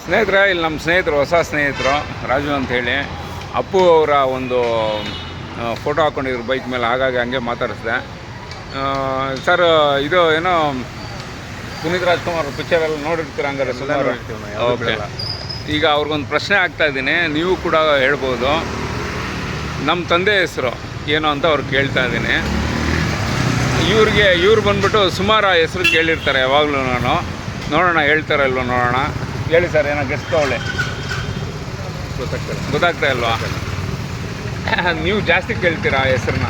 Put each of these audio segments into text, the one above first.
ಸ್ನೇಹಿತರೆ, ಇಲ್ಲಿ ನಮ್ಮ ಸ್ನೇಹಿತರು, ಹೊಸ ಸ್ನೇಹಿತರು ರಾಜು ಅಂಥೇಳಿ, ಅಪ್ಪು ಅವರ ಒಂದು ಫೋಟೋ ಹಾಕ್ಕೊಂಡಿದ್ರು ಬೈಕ್ ಮೇಲೆ. ಹಾಗಾಗಿ ಹಂಗೆ ಮಾತಾಡಿಸಿದೆ. ಸರ್, ಇದು ಏನೋ ಪುನೀತ್ ರಾಜ್ಕುಮಾರ್ ಪಿಕ್ಚರೆಲ್ಲ ನೋಡಿರ್ತೀರ ಹಂಗಾರೆ ಸುಮಾರು? ಓಕೆ. ಈಗ ಅವ್ರಿಗೊಂದು ಪ್ರಶ್ನೆ ಆಗ್ತಾಯಿದ್ದೀನಿ, ನೀವು ಕೂಡ ಹೇಳ್ಬೋದು. ನಮ್ಮ ತಂದೆ ಹೆಸರು ಏನು ಅಂತ ಅವ್ರು ಕೇಳ್ತಾ ಇದ್ದೀನಿ. ಇವ್ರು ಬಂದ್ಬಿಟ್ಟು ಸುಮಾರು ಹೆಸರು ಕೇಳಿರ್ತಾರೆ ಯಾವಾಗಲೂ. ನಾನು ನೋಡೋಣ ಹೇಳ್ತಾರಲ್ವ, ನೋಡೋಣ. ಹೇಳಿ ಸರ್, ಏನೋ ಗೆಸ್ಟ್ ತಗೊಳ್ಳಿ. ಗೊತ್ತಾಗ್ತಾ ಇಲ್ವಾ? ನೀವು ಜಾಸ್ತಿ ಕೇಳ್ತೀರಾ ಆ ಹೆಸರನ್ನ.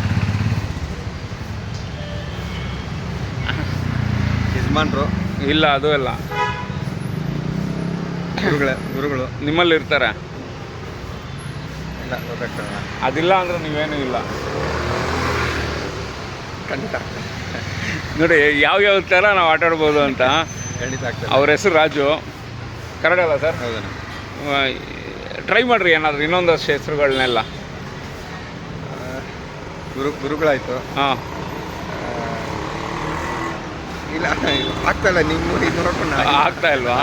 ಯಜಮಾನ್ರು? ಇಲ್ಲ, ಅದು ಇಲ್ಲ. ಗುರುಗಳು ನಿಮ್ಮಲ್ಲಿ ಇರ್ತಾರೆ? ಇಲ್ಲ, ಗೊತ್ತಾಗ್ತದೆ. ಅದಿಲ್ಲ ಅಂದರೆ ನೀವೇನೂ ಇಲ್ಲ. ಖಂಡಿತ ನೋಡಿ ಯಾವ ಥರ ನಾವು ಆಟಾಡ್ಬೋದು ಅಂತ. ಖಂಡಿತ ಆಗ್ತದೆ. ಅವ್ರ ಹೆಸರು ರಾಜು. ಕರೆಕ್ಟ್ ಅಲ್ಲ ಸರ್? ಹೌದಾ? ಟ್ರೈ ಮಾಡಿರಿ ಏನಾದರೂ ಇನ್ನೊಂದಷ್ಟು ಹೆಸರುಗಳನ್ನೆಲ್ಲ. ಗುರುಗಳಾಯಿತು. ಹಾಂ, ಇಲ್ಲ ಆಗ್ತಾಯಿಲ್ಲ. ನಿಮ್ಮ ಇದು ನೋಡ್ಕೊಂಡು ಆಗ್ತಾ ಇಲ್ವಾ?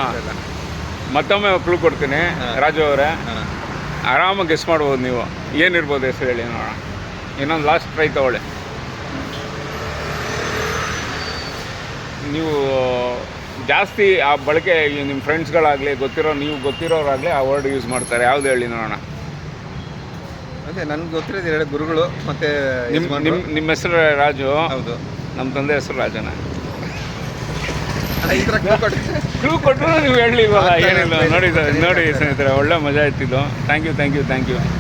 ಮತ್ತೊಮ್ಮೆ ಕ್ಲೂ ಕೊಡ್ತೀನಿ. ರಾಜು ಅವರೇ, ಆರಾಮಾಗಿ ಗೆಸ್ ಮಾಡ್ಬೋದು ನೀವು. ಏನಿರ್ಬೋದು ಹೆಸರು ಹೇಳಿ ನೋಡೋಣ. ಇನ್ನೊಂದು ಲಾಸ್ಟ್ ಟ್ರೈ ತಗೊಳ್ಳಿ. ನೀವು ಜಾಸ್ತಿ ಆ ಬಳಕೆ ನಿಮ್ಮ ಫ್ರೆಂಡ್ಸ್ಗಳಾಗಲಿ, ನೀವು ಗೊತ್ತಿರೋರಾಗಲಿ ಆ ವರ್ಡ್ ಯೂಸ್ ಮಾಡ್ತಾರೆ. ಯಾವುದು ಹೇಳಿ ನೋಡೋಣ. ಅದೇ ನನಗೆ ಗೊತ್ತಿರೋದು ಎರಡು ಗುರುಗಳು ಮತ್ತು ನಿಮ್ಮ ಹೆಸರು ರಾಜು? ಹೌದು. ನಮ್ಮ ತಂದೆ ಹೆಸರು ರಾಜನ. ಈ ಥರ ಕ್ಲೂ ಕೊಟ್ಟರು ನೀವು ಹೇಳಲಿಲ್ವಲ್ಲ. ಏನಿಲ್ಲ, ನೋಡಿ ಸ್ನೇಹಿತರೆ, ಒಳ್ಳೆ ಮಜಾ ಇತ್ತಿದ್ದು. Thank you.